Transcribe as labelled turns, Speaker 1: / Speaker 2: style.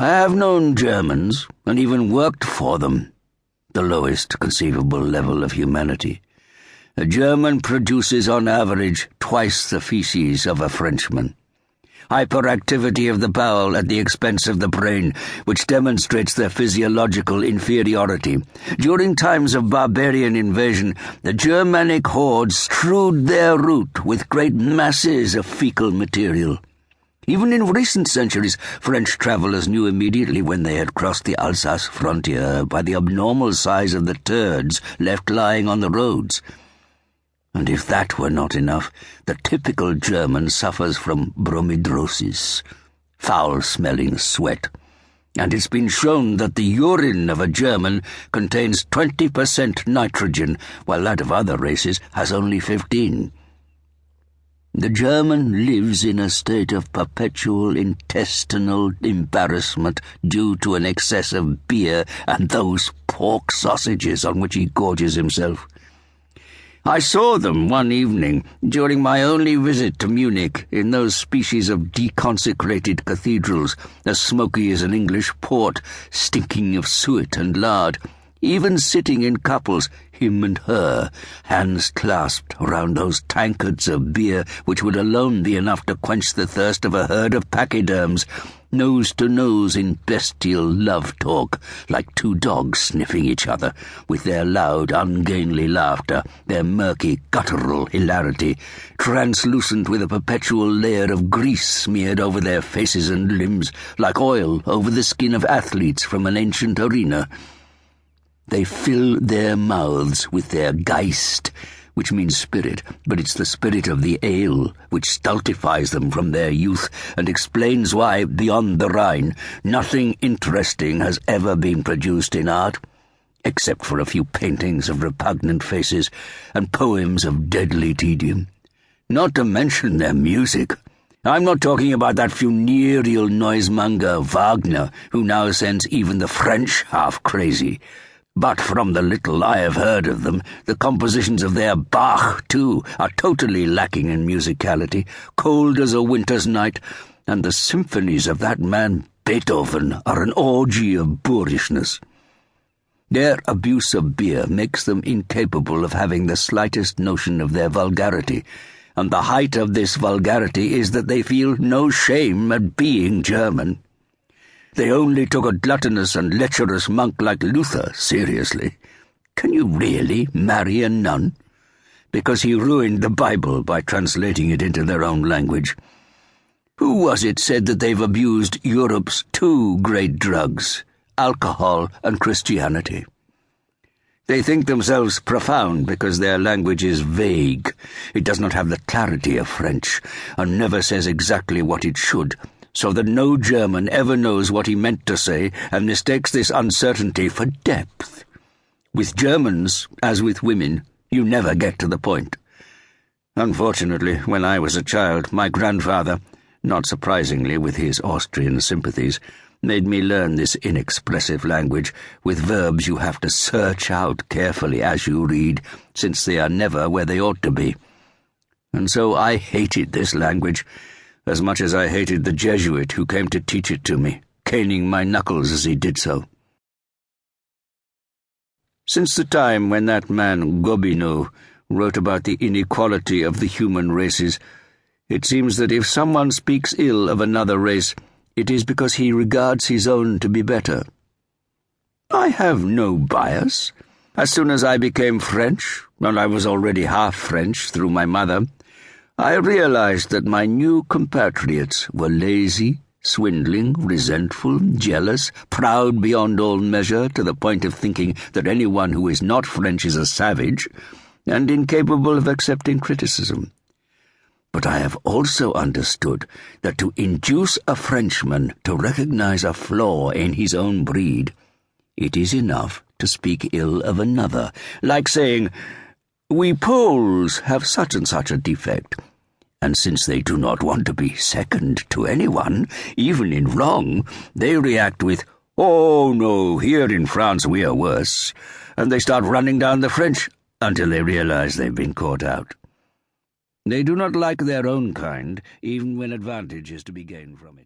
Speaker 1: I have known Germans, and even worked for them, the lowest conceivable level of humanity. A German produces on average twice the feces of a Frenchman. Hyperactivity of the bowel at the expense of the brain, which demonstrates their physiological inferiority. During times of barbarian invasion, the Germanic hordes strewed their route with great masses of fecal material. Even in recent centuries, French travellers knew immediately when they had crossed the Alsace frontier by the abnormal size of the turds left lying on the roads. And if that were not enough, the typical German suffers from bromidrosis, foul-smelling sweat. And it's been shown that the urine of a German contains 20% nitrogen, while that of other races has only 15%. The German lives in a state of perpetual intestinal embarrassment due to an excess of beer and those pork sausages on which he gorges himself. I saw them one evening during my only visit to Munich in those species of deconsecrated cathedrals, as smoky as an English port, stinking of suet and lard, even sitting in couples, him and her, hands clasped round those tankards of beer which would alone be enough to quench the thirst of a herd of pachyderms, nose to nose in bestial love talk, like two dogs sniffing each other, with their loud, ungainly laughter, their murky, guttural hilarity, translucent with a perpetual layer of grease smeared over their faces and limbs, like oil over the skin of athletes from an ancient arena. They fill their mouths with their Geist, which means spirit, but it's the spirit of the ale which stultifies them from their youth and explains why, beyond the Rhine, nothing interesting has ever been produced in art, except for a few paintings of repugnant faces and poems of deadly tedium. Not to mention their music. I'm not talking about that funereal noisemonger Wagner, who now sends even the French half crazy. But from the little I have heard of them, the compositions of their Bach, too, are totally lacking in musicality, cold as a winter's night, and the symphonies of that man Beethoven are an orgy of boorishness. Their abuse of beer makes them incapable of having the slightest notion of their vulgarity, and the height of this vulgarity is that they feel no shame at being German. They only took a gluttonous and lecherous monk like Luther seriously. Can you really marry a nun? Because he ruined the Bible by translating it into their own language. Who was it said that they've abused Europe's two great drugs, alcohol and Christianity? They think themselves profound because their language is vague. It does not have the clarity of French, and never says exactly what it should, so that no German ever knows what he meant to say and mistakes this uncertainty for depth. With Germans, as with women, you never get to the point. Unfortunately, when I was a child, my grandfather, not surprisingly with his Austrian sympathies, made me learn this inexpressive language with verbs you have to search out carefully as you read, since they are never where they ought to be. And so I hated this language, as much as I hated the Jesuit who came to teach it to me, caning my knuckles as he did so. Since the time when that man Gobineau wrote about the inequality of the human races, it seems that if someone speaks ill of another race, it is because he regards his own to be better. I have no bias. As soon as I became French, and I was already half French through my mother, I realized that my new compatriots were lazy, swindling, resentful, jealous, proud beyond all measure to the point of thinking that anyone who is not French is a savage, and incapable of accepting criticism. But I have also understood that to induce a Frenchman to recognize a flaw in his own breed, it is enough to speak ill of another, like saying, "We Poles have such and such a defect," and since they do not want to be second to anyone, even in wrong, they react with, "Oh no, here in France we are worse," and they start running down the French until they realize they've been caught out. They do not like their own kind, even when advantage is to be gained from it.